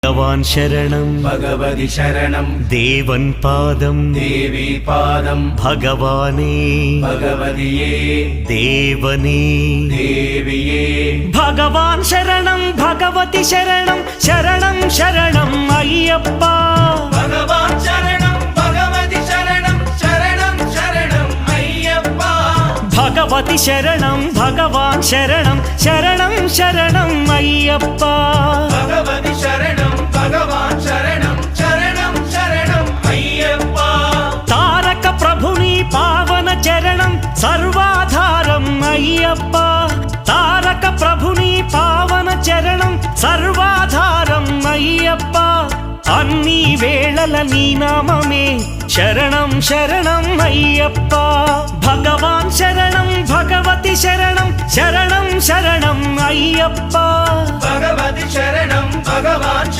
भगवान् शरणं भगवति शरणं देवन् पादं देवी पादं भगवाने भगवतिये देवने देविये भगवान् शरणं भगवति शरणं शरणं शरणं अय्यप्पा भगवान् शरणं भगवति शरणं शरणं शरणं अय्यप्पा भगवति शरणं भगवान् शरणं शरणं शरणं अय्यप्पा भगवति शरणं भगवान् शरणं शरणं शरणं अय्यप्पा तारक प्रभुनि पावन चरणं सर्वाधारम् अय्यप्पा तारक प्रभुनि पावन चरणं सर्वाधारम् अय्यप्पा अन्नी वेळल नी नाममे शरणं शरणं अय्यप्पा भगवान् शरणं भगवति शरणं शरणं शरणं अय्यप्पा भगवति शरणं भगवान् शरणं